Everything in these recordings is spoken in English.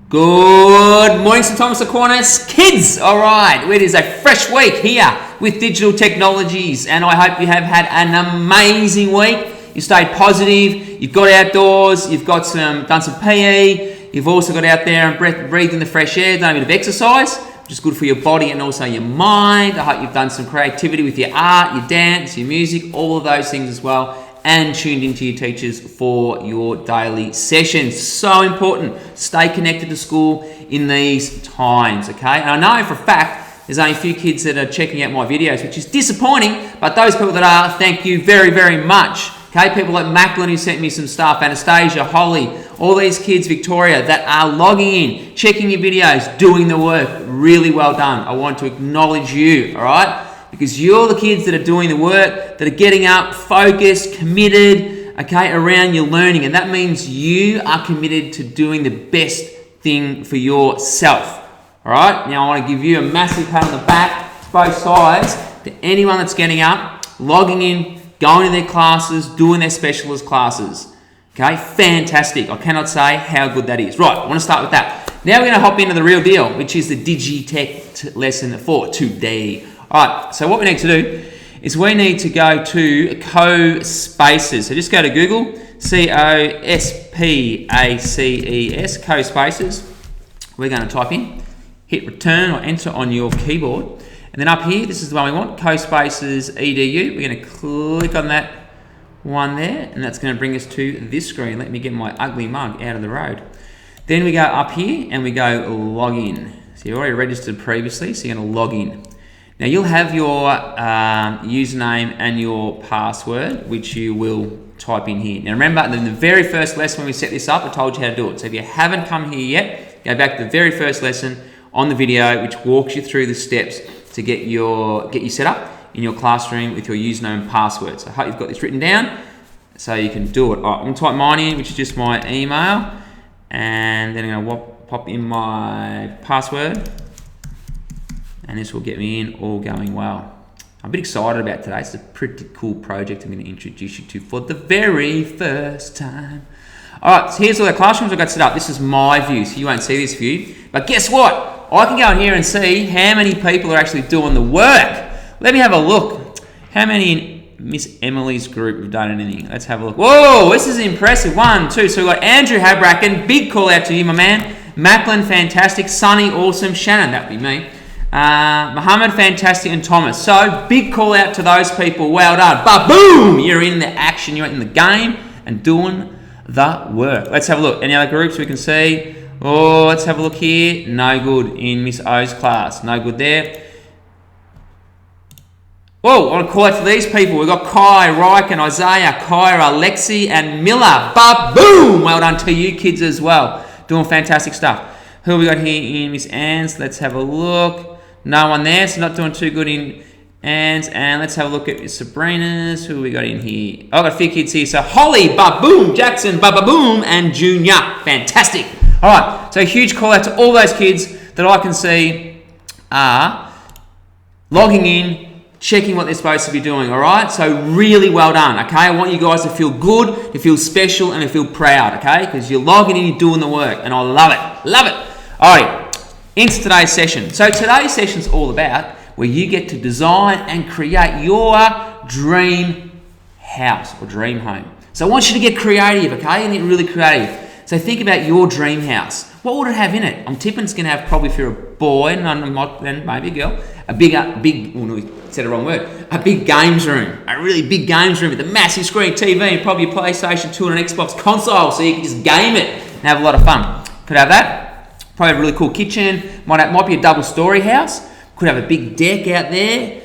Good morning, St Thomas Aquinas kids. All right, it is a fresh week here with digital technologies, and I hope you have had an amazing week. You stayed positive. You've got outdoors. You've got done some PE. You've also got out there and breathed in the fresh air, done a bit of exercise, which is good for your body and also your mind. I hope you've done some creativity with your art, your dance, your music, all of those things as well, and tuned into your teachers for your daily sessions. So important. Stay connected to school in these times, okay? And I know for a fact there's only a few kids that are checking out my videos, which is disappointing, but those people that are, thank you very, very much. Okay, people like Macklin who sent me some stuff, Anastasia, Holly, all these kids, Victoria, that are logging in, checking your videos, doing the work. Really well done. I want to acknowledge you, all right? Because you're the kids that are doing the work, that are getting up, focused, committed, okay, around your learning. And that means you are committed to doing the best thing for yourself. All right? Now, I want to give you a massive pat on the back, both sides, to anyone that's getting up, logging in, going to their classes, doing their specialist classes. Okay? Fantastic. I cannot say how good that is. Right, I want to start with that. Now we're going to hop into the real deal, which is the Digitech lesson for today. Alright, so what we need to do is we need to go to CoSpaces. So just go to Google, CoSpaces, CoSpaces. We're going to type in, hit return or enter on your keyboard. And then up here, this is the one we want, CoSpaces EDU. We're going to click on that one there, and that's going to bring us to this screen. Let me get my ugly mug out of the road. Then we go up here and we go log in. So you're already registered previously, so you're going to log in. Now you'll have your username and your password, which you will type in here. Now remember, in the very first lesson when we set this up, I told you how to do it. So if you haven't come here yet, go back to the very first lesson on the video, which walks you through the steps to get you set up in your classroom with your username and password. So I hope you've got this written down so you can do it. All right, I'm going to type mine in, which is just my email, and then I'm going to pop in my password. And this will get me in, all going well. I'm a bit excited about today. It's a pretty cool project I'm going to introduce you to for the very first time. All right, so here's all the classrooms I've got set up. This is my view, so you won't see this view. But guess what? I can go in here and see how many people are actually doing the work. Let me have a look. How many in Miss Emily's group have done anything? Let's have a look. Whoa, this is impressive. 1, 2. So we've got Andrew Habracken. Big call out to you, my man. Macklin, fantastic. Sunny, awesome. Shannon, that'd be me. Muhammad, fantastic, and Thomas. So big call out to those people. Well done. But boom, you're in the action, you're in the game and doing the work. Let's have a look. Any other groups we can see? Oh, let's have a look here. No good in Miss O's class. No good there. Whoa, I want to call out to these people. We've got Kai, Riken, Isaiah, Kyra, Lexi, and Miller. But boom, well done to you kids as well. Doing fantastic stuff. Who have we got here in Miss Ann's? Let's have a look. No one there, so not doing too good in Ann's. And let's have a look at Sabrina's. Who have we got in here? I've got a few kids here. So Holly, Baboom, Jackson, Bababoom, and Junior. Fantastic. All right, so a huge call out to all those kids that I can see are logging in, checking what they're supposed to be doing, all right? So really well done, okay? I want you guys to feel good, to feel special, and to feel proud, okay? Because you're logging in, you're doing the work, and I love it. Love it. All right. Into today's session. So today's session is all about where you get to design and create your dream house or dream home. So I want you to get creative, okay? And get really creative. So think about your dream house. What would it have in it? I'm tipping it's going to have, probably if you're a boy and maybe a girl, a big, oh no, said the wrong word, a big games room, a really big games room with a massive screen TV and probably a PlayStation 2 and an Xbox console so you can just game it and have a lot of fun. Could have that. Probably a really cool kitchen. Might be a double-story house. Could have a big deck out there.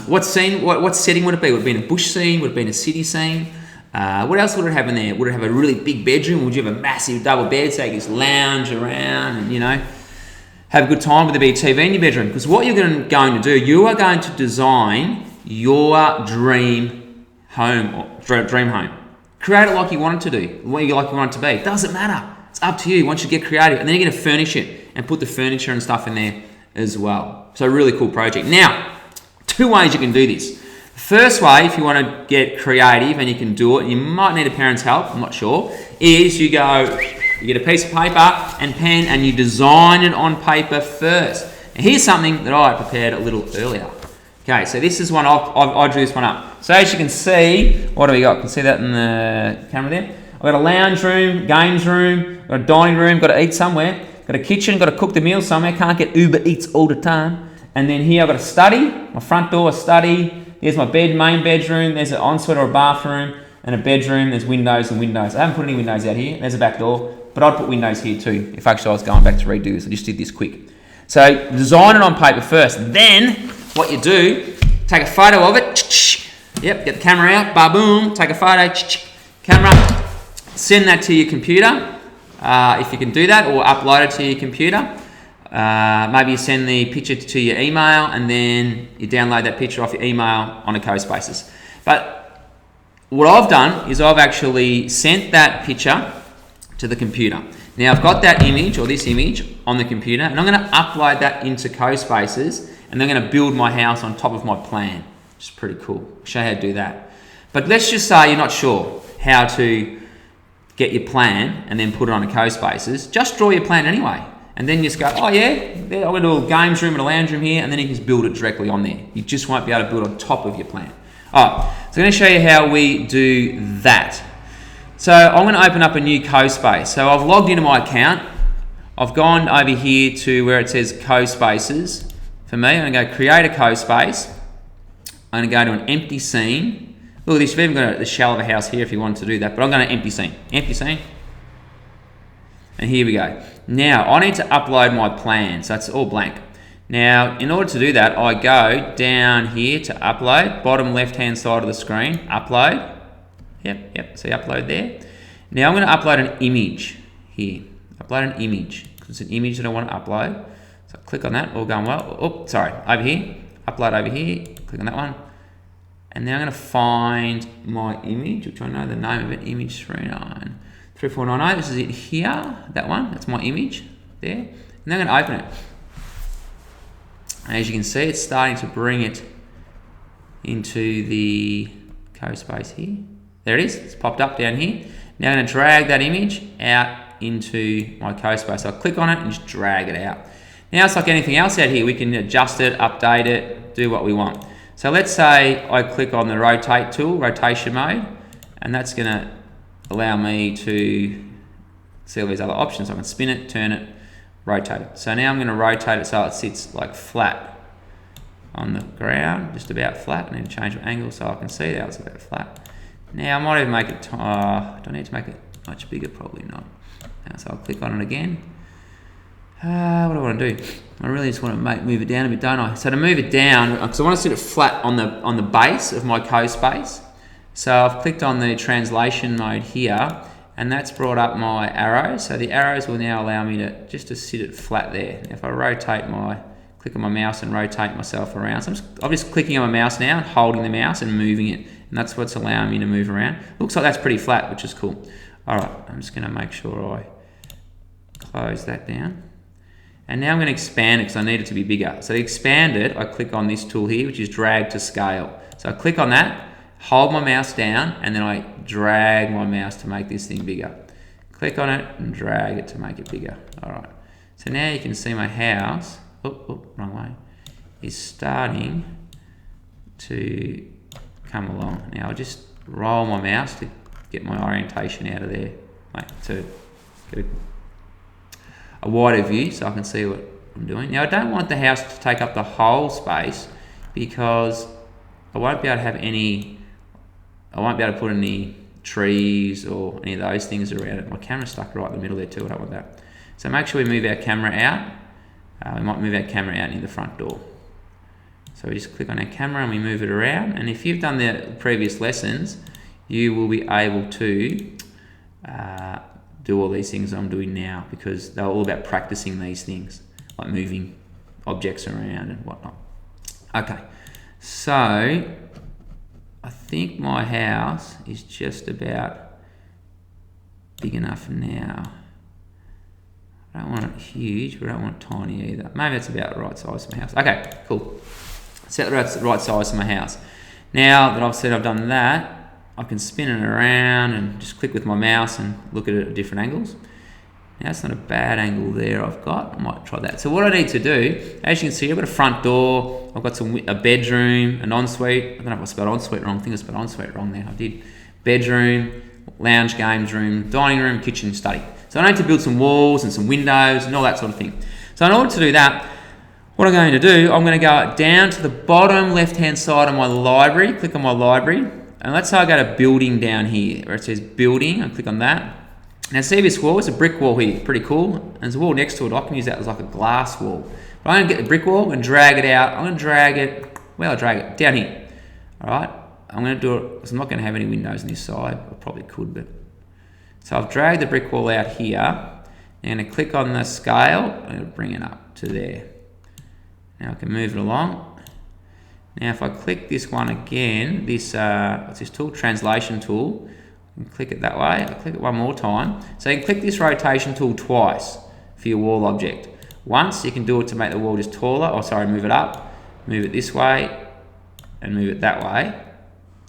What setting would it be? Would it be in a bush scene? Would it be in a city scene? What else would it have in there? Would it have a really big bedroom? Would you have a massive double bed so you can just lounge around and, have a good time with a big TV in your bedroom? Because what you're going to do, you are going to design your dream home or dream home. Create it like you want it to do, like you want it to be. It doesn't matter. It's up to you once you get creative, and then you're going to furnish it and put the furniture and stuff in there as well. So really cool project. Now, 2 ways you can do this. First way, if you want to get creative and you can do it, you might need a parent's help, I'm not sure, is you go You get a piece of paper and pen and you design it on paper first. Now here's something that I prepared a little earlier. Okay, so this is one, I drew this one up. So as you can see, what do we got? You can see that in the camera there. I've got a lounge room, games room, got a dining room, got to eat somewhere, got a kitchen, got to cook the meal somewhere, can't get Uber Eats all the time. And then here I've got a study, my front door, a study. There's my main bedroom, there's an ensuite or a bathroom, and a bedroom, there's windows and windows. I haven't put any windows out here, there's a back door, but I'd put windows here too, if actually I was going back to redo this. I just did this quick. So design it on paper first. Then what you do, take a photo of it, yep, get the camera out, ba-boom, take a photo, camera, send that to your computer, if you can do that, or upload it to your computer. Maybe you send the picture to your email and then you download that picture off your email on a CoSpaces. But what I've done is I've actually sent that picture to the computer. Now I've got that image or this image on the computer and I'm going to upload that into CoSpaces and they're going to build my house on top of my plan, which is pretty cool. I'll show you how to do that. But let's just say you're not sure how to get your plan and then put it on a CoSpaces. Just draw your plan anyway. And then you just go, oh yeah, I'm going to do a games room and a lounge room here, and then you can just build it directly on there. You just won't be able to build on top of your plan. All right, so I'm going to show you how we do that. So I'm going to open up a new CoSpace. So I've logged into my account. I've gone over here to where it says CoSpaces. For me, I'm going to go create a CoSpace. I'm going to go to an empty scene. Look at this, you've even got the shell of a house here if you wanted to do that, but I'm going to empty scene. Empty scene. And here we go. Now, I need to upload my plan, so it's all blank. Now, in order to do that, I go down here to upload, bottom left-hand side of the screen, upload. Yep, see upload there. Now I'm going to upload an image here. Upload an image, because it's an image that I want to upload. So click on that, all going well. Oh, sorry, over here, upload over here, click on that one. And now I'm going to find my image, which I know the name of it, image 3490, this is it here, that one, that's my image there. And then I'm going to open it. And as you can see, it's starting to bring it into the CoSpace here. There it is, it's popped up down here. Now I'm going to drag that image out into my CoSpace. So I'll click on it and just drag it out. Now it's like anything else out here, we can adjust it, update it, do what we want. So let's say I click on the rotate tool, rotation mode, and that's going to allow me to see all these other options. I can spin it, turn it, rotate it. So now I'm going to rotate it so it sits like flat on the ground, just about flat. I need to change my angle so I can see that it's about flat. Now I might even make it, do I need to make it much bigger? Probably not. So I'll click on it again. What do I want to do? I really just want to move it down a bit, don't I? So to move it down, because I want to sit it flat on the base of my CoSpace. So I've clicked on the translation mode here, and that's brought up my arrows. So the arrows will now allow me to just to sit it flat there. If I rotate click on my mouse and rotate myself around. So I'm just clicking on my mouse now, holding the mouse and moving it, and that's what's allowing me to move around. Looks like that's pretty flat, which is cool. All right, I'm just going to make sure I close that down. And now I'm going to expand it because I need it to be bigger. So to expand it, I click on this tool here, which is drag to scale. So I click on that, hold my mouse down, and then I drag my mouse to make this thing bigger. Click on it and drag it to make it bigger. All right. So now you can see my house, wrong way, is starting to come along. Now I'll just roll my mouse to get my orientation out of there, to get a wider view so I can see what I'm doing. Now I don't want the house to take up the whole space because I won't be able to have I won't be able to put any trees or any of those things around it. My camera's stuck right in the middle there too, I don't want that. So make sure we move our camera out. We might move our camera out near the front door. So we just click on our camera and we move it around. And if you've done the previous lessons, you will be able to do all these things I'm doing now because they're all about practicing these things, like moving objects around and whatnot. Okay, so I think my house is just about big enough now. I don't want it huge, but I don't want it tiny either. Maybe it's about the right size for my house. Okay, cool. Set the right size for my house. Now that I've said I've done that, I can spin it around and just click with my mouse and look at it at different angles. Now that's not a bad angle there I've got. I might try that. So what I need to do, as you can see, I've got a front door, I've got a bedroom, an ensuite. I don't know if I spelled ensuite wrong. I think I spelled ensuite wrong there. I did. Bedroom, lounge, games room, dining room, kitchen, study. So I need to build some walls and some windows and all that sort of thing. So in order to do that, what I'm going to do, I'm going to go down to the bottom left-hand side of my library, click on my library, and let's say I go to building down here, where it says building, and click on that. Now see this wall, it's a brick wall here, pretty cool. And there's a wall next to it, I can use that as like a glass wall. But I'm going to get the brick wall and drag it out. I'm going to drag it, well, I'll drag it down here. All right, I'm going to do it, because I'm not going to have any windows on this side. I probably could, but. So I've dragged the brick wall out here. I'm going to click on the scale, I'm going to bring it up to there. Now I can move it along. Now if I click this one again, this, what's this tool? Translation tool. And click it that way. I click it one more time. So you can click this rotation tool twice for your wall object. Once you can do it to make the wall just taller, or sorry, move it up, move it this way, and move it that way.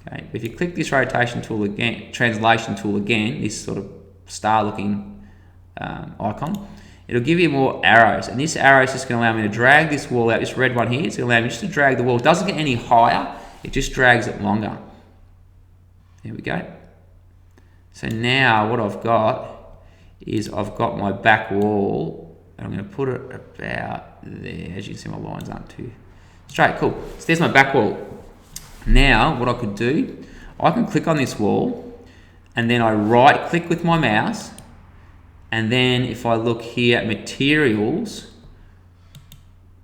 Okay. If you click this rotation tool again, translation tool again, this sort of star-looking icon, it'll give you more arrows, and this arrow is just going to allow me to drag this wall out. This red one here, it's going to allow me just to drag the wall. It doesn't get any higher; it just drags it longer. There we go. So now what I've got is I've got my back wall, and I'm going to put it about there. As you can see, my lines aren't too straight. Cool. So there's my back wall. Now what I could do, I can click on this wall, and then I right click with my mouse, and then if I look here at materials,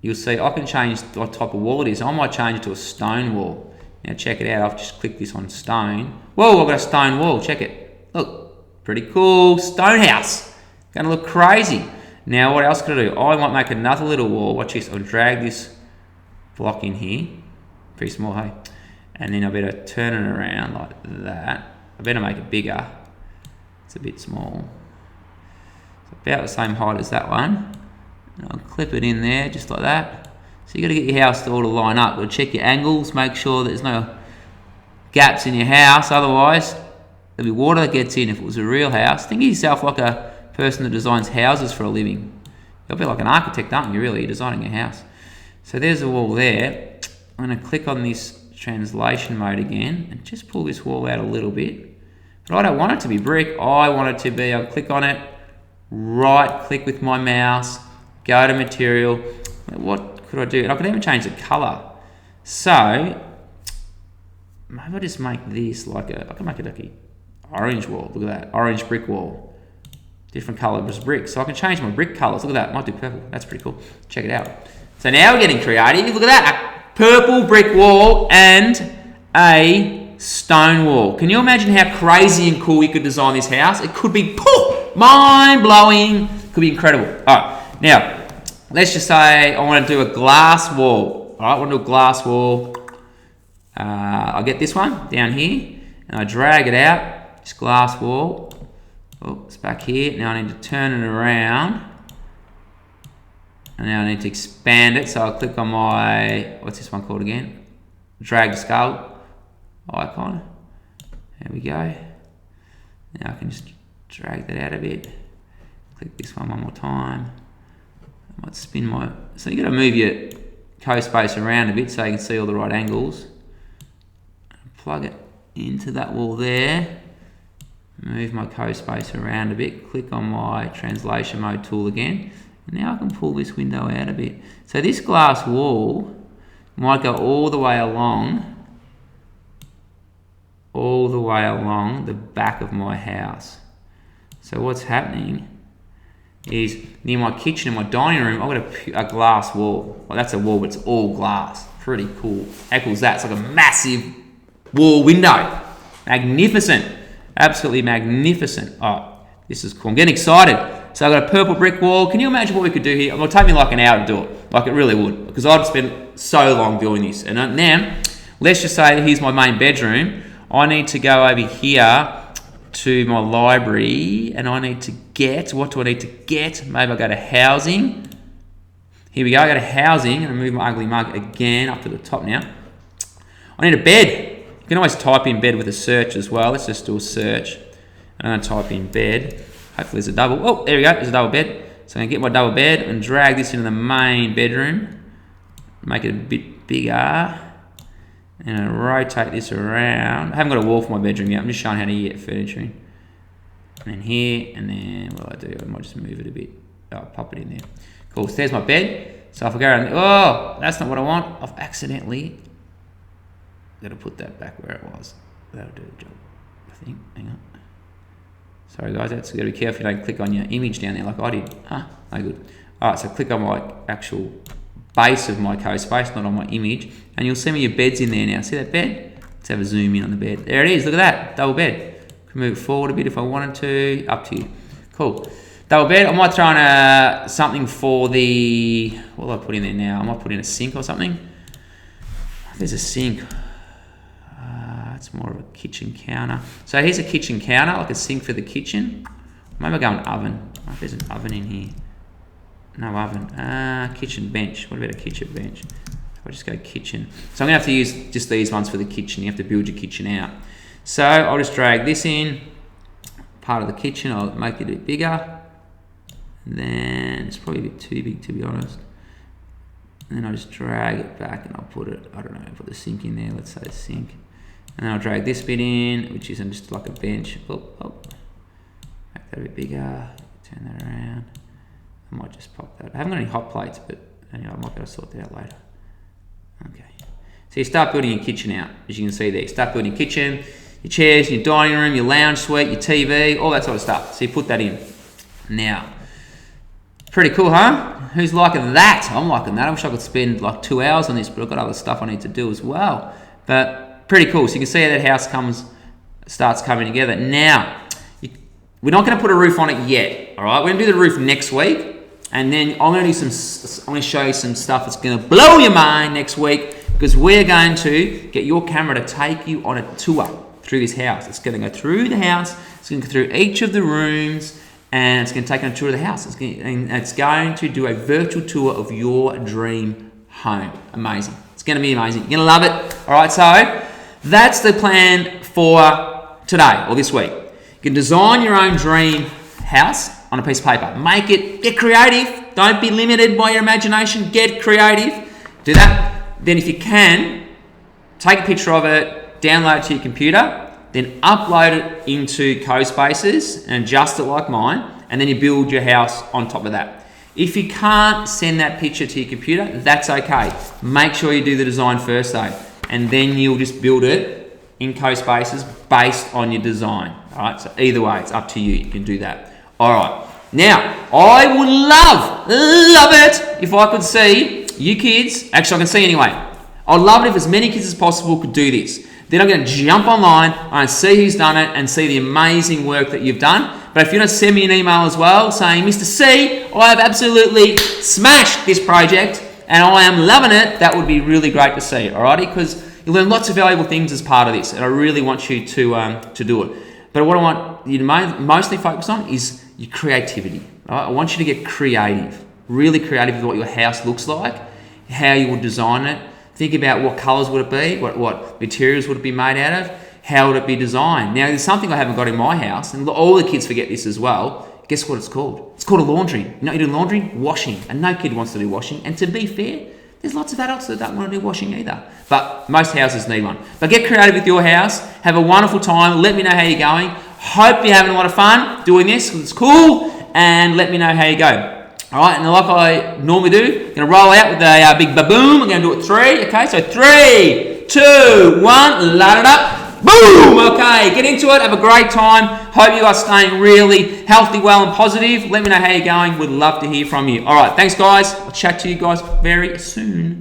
you'll see I can change what type of wall it is. I might change it to a stone wall. Now check it out, I've just clicked this on stone. Whoa, I've got a stone wall, check it. Look, pretty cool, stone house. Gonna look crazy. Now what else could I do? I might make another little wall. Watch this, I'll drag this block in here. Pretty small, hey? And then I better turn it around like that. I better make it bigger. It's a bit small. It's about the same height as that one. And I'll clip it in there just like that. So you got to get your house all to line up. We'll check your angles, make sure there's no gaps in your house. Otherwise, there'll be water that gets in if it was a real house. Think of yourself like a person that designs houses for a living. You'll be like an architect, aren't you, really? You're designing a house. So there's the wall there. I'm going to click on this translation mode again and just pull this wall out a little bit. But I don't want it to be brick. I want it to be, I'll click on it, right click with my mouse, go to material. What could I do? And I could even change the color. So maybe I just make this like I can make it like an orange wall. Look at that, orange brick wall. Different colors brick. So I can change my brick colors. Look at that, might do purple. That's pretty cool. Check it out. So now we're getting creative. Look at that. Purple brick wall and a stone wall. Can you imagine how crazy and cool you could design this house? It could be mind-blowing. Could be incredible. All right, now let's just say I want to do a glass wall. All right, I want to do a glass wall. I'll get this one down here and I drag it out. This glass wall. Oh, it's back here. Now I need to turn it around. And now I need to expand it, so I'll click on my, what's this one called again? Drag the scale icon. There we go. Now I can just drag that out a bit. Click this one more time. I might spin my, so you got to move your CoSpace around a bit so you can see all the right angles. Plug it into that wall there. Move my CoSpace around a bit. Click on my translation mode tool again. And now I can pull this window out a bit. So this glass wall might go all the way along the back of my house. So what's happening is near my kitchen and my dining room, I've got a glass wall. Well, that's a wall, but it's all glass. Pretty cool. How cool is that? It's like a massive wall window. Magnificent. Absolutely magnificent. Oh, this is cool. I'm getting excited. So I've got a purple brick wall. Can you imagine what we could do here? It would take me like an hour to do it. Like it really would. Because I'd spend so long doing this. And now, let's just say here's my main bedroom. I need to go over here to my library. And I need to get, what do I need to get? Maybe I'll go to housing. Here we go. I go to housing. And I move my ugly mug again up to the top now. I need a bed. You can always type in bed with a search as well. Let's just do a search. And I'm going to type in bed. Hopefully there's a double. Oh, there we go. There's a double bed. So I'm going to get my double bed and drag this into the main bedroom. Make it a bit bigger. And I'll rotate this around. I haven't got a wall for my bedroom yet. I'm just showing how to get furniture in. And then here, and then what do I do? I might just move it a bit. Oh, pop it in there. Cool, so there's my bed. So if I go around, oh, that's not what I want. I've accidentally got to put that back where it was. That'll do the job, I think. Hang on. Sorry guys, that's got to be careful you don't click on your image down there like I did. No good. All right, so click on my actual base of my CoSpace, not on my image, and you'll see me your bed's in there now. See that bed? Let's have a zoom in on the bed. There it is, look at that, double bed. Can move it forward a bit if I wanted to, up to you. Cool. Double bed, I might throw in something for the, what will I put in there now? I might put in a sink or something. There's a sink. It's more of a kitchen counter. So here's a kitchen counter, like a sink for the kitchen. Maybe I'll go an oven. Oh, there's an oven in here. No oven. Kitchen bench. What about a kitchen bench? I'll just go kitchen. So I'm gonna have to use just these ones for the kitchen. You have to build your kitchen out. So I'll just drag this in, part of the kitchen. I'll make it a bit bigger. And then it's probably a bit too big to be honest. And then I'll just drag it back and I'll put it, I don't know, put the sink in there. Let's say a sink. And then I'll drag this bit in, which is just like a bench. Oh. Make that a bit bigger. Turn that around. I might just pop that. I haven't got any hot plates, but anyway, I might be able to sort that out later. Okay. So you start building your kitchen out, as you can see there. You start building your kitchen, your chairs, your dining room, your lounge suite, your TV, all that sort of stuff. So you put that in. Now, pretty cool, huh? Who's liking that? I'm liking that. I wish I could spend like 2 hours on this, but I've got other stuff I need to do as well. But pretty cool. So you can see how that house starts coming together. Now, we're not going to put a roof on it yet. All right, we're going to do the roof next week, and then I'm going to show you some stuff that's going to blow your mind next week, because we're going to get your camera to take you on a tour through this house. It's going to go through the house. It's going to go through each of the rooms, and it's going to take you on a tour of the house. It's going to do a virtual tour of your dream home. Amazing. It's going to be amazing. You're going to love it. All right, so that's the plan for today or this week. You can design your own dream house on a piece of paper. Make it, get creative. Don't be limited by your imagination. Get creative. Do that. Then if you can, take a picture of it, download it to your computer, then upload it into CoSpaces and adjust it like mine, and then you build your house on top of that. If you can't send that picture to your computer, that's okay. Make sure you do the design first though, and then you'll just build it in CoSpaces based on your design. All right, so either way, it's up to you. You can do that. All right. Now, I would love it if I could see you kids. Actually, I can see anyway. I'd love it if as many kids as possible could do this. Then I'm going to jump online and see who's done it and see the amazing work that you've done. But if you want to send me an email as well saying, Mr. C, I have absolutely smashed this project and I am loving it, that would be really great to see. Alrighty, because you'll learn lots of valuable things as part of this, and I really want you to do it. But what I want you to mostly focus on is your creativity. Right? I want you to get creative, really creative with what your house looks like, how you would design it. Think about what colours would it be, what materials would it be made out of, how would it be designed. Now, there's something I haven't got in my house, and all the kids forget this as well. Guess what it's called? It's called a laundry. You know what you do laundry? Washing. And no kid wants to do washing. And to be fair, there's lots of adults that don't want to do washing either. But most houses need one. But get creative with your house. Have a wonderful time. Let me know how you're going. Hope you're having a lot of fun doing this because it's cool. And let me know how you go. All right, and like I normally do, I'm going to roll out with a big ba-boom. I'm going to do it 3. Okay, so 3, 2, 1. Light it up. Boom! Okay, get into it. Have a great time. Hope you guys are staying really healthy, well, and positive. Let me know how you're going. Would love to hear from you. All right, thanks, guys. I'll chat to you guys very soon.